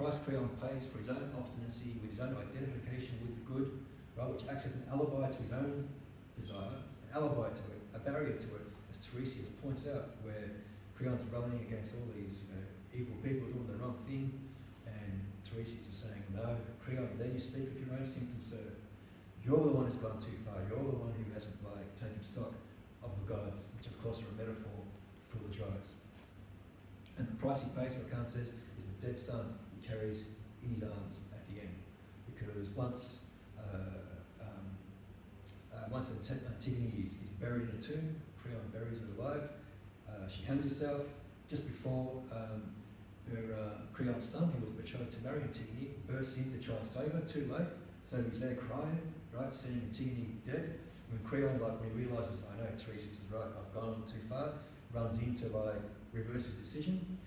price Creon pays for his own obstinacy with his own identification with the good, right, which acts as an alibi to his own desire, an alibi to it, a barrier to it, as Tiresias points out, where Creon's rallying against all these evil people doing the wrong thing, and Tiresias is saying, no, Creon, there you speak of your own symptoms, sir. You're the one who's gone too far. You're the one who hasn't taken stock of the gods, which of course are a metaphor for the tribes. And the price he pays, Lacan says, is the dead son he carries in his arms at the end. Because once Antigone is buried in a tomb, Creon buries her alive. She hangs herself. Just before Creon's son, who was betrothed to marry Antigone, bursts in to try and save her. Too late. So he's there crying, right, seeing Antigone dead. When Creon, when he realises, I know Tiresias is right, I've gone too far, runs in to reverse his decision.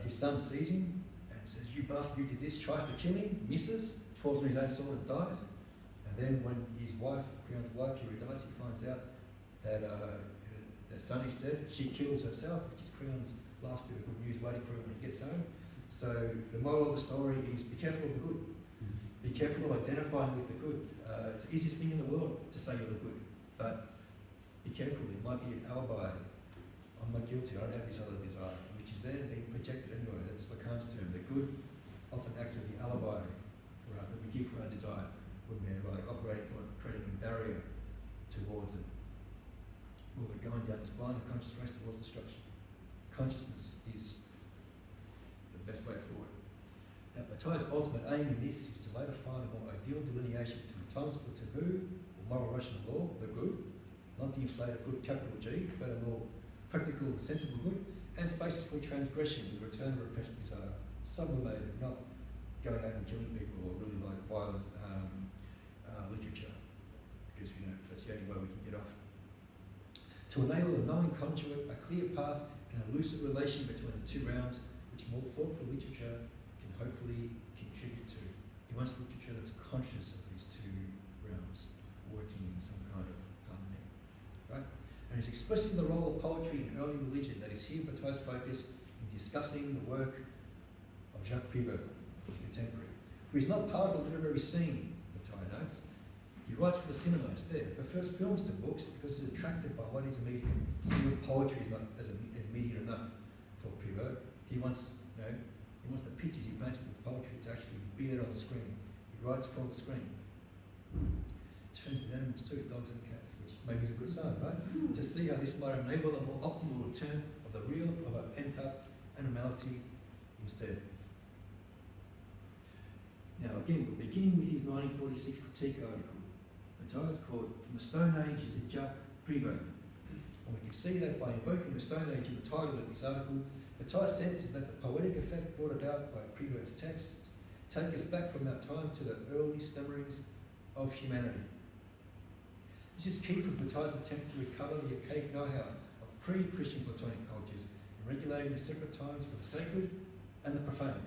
His son sees him and says, you bastard, you did this, tries to kill him, misses, falls on his own sword and dies. And then when his wife, Creon's wife, Eurydice, finds out that their son is dead, she kills herself, which is Creon's last bit of good news waiting for him when he gets home. So the moral of the story is be careful of the good. Be careful of identifying with the good. It's the easiest thing in the world to say you're the good, but be careful, it might be an alibi. I'm not guilty, I don't have this other desire, which is there being projected anyway. That's Lacan's term. The good often acts as the alibi that we give for our desire when we're operating for creating a barrier towards it. Well, we're going down this blind and conscious race towards destruction. Consciousness is the best way forward. Now, Bataille's ultimate aim in this is to later find a more ideal delineation between times for taboo, or moral rational law, the good, not the inflated good, capital G, but a more practical, sensible good, and spaces for transgression, the return of repressed desire, sublimated, not going out and killing people or really violent literature, because that's the only way we can get off. To enable a knowing conduit, a clear path, and a lucid relation between the two realms, which more thoughtful literature can hopefully contribute to. He wants literature that's conscious of these two realms, working in some kind of harmony, right? And he's expressing the role of poetry in early religion. That is here Bataille's focus in discussing the work of Jacques Prevért, his contemporary, who is not part of the literary scene, Bataille notes. He writes for the cinema instead, prefers films to books because he's attracted by what is a medium. Poetry is not as a medium enough for Prevért. He wants the pictures he paints with poetry to actually be there on the screen. He writes for the screen. He's friends with animals too, dogs and cats, which maybe is a good sign, right? To see how this might enable a more optimal return of the real of our pent-up animality instead. Now again, we're beginning with his 1946 critique article. Bataille is called From the Stone Age to Jacques Prevért. And we can see that by invoking the Stone Age in the title of this article, Bataille's sense is that the poetic effect brought about by Prevert's texts take us back from our time to the early stammerings of humanity. This is key for Bataille's attempt to recover the archaic know-how of pre-Christian Platonic cultures in regulating the separate times for the sacred and the profane,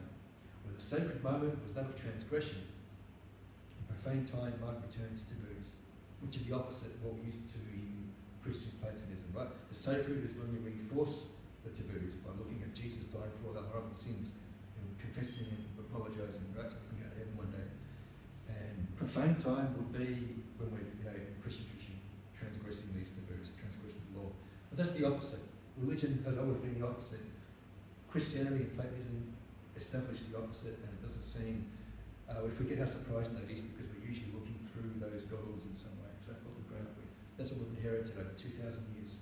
where the sacred moment was that of transgression, and profane time might return to taboos, which is the opposite of what we used to in Christian Platonism, right? The sacred is when we reinforce the taboos by looking at Jesus dying for all our horrible sins and confessing and apologising, right? So we can go to heaven one day. And profane time would be when we're, in Christian tradition, transgressing these taboos, transgressing the law. But that's the opposite. Religion has always been the opposite. Christianity and Platonism established the opposite, and it doesn't seem, we forget how surprising that is because we're usually looking through those goggles in some way. So that's what we've grown up with. That's what we've inherited over 2,000 years.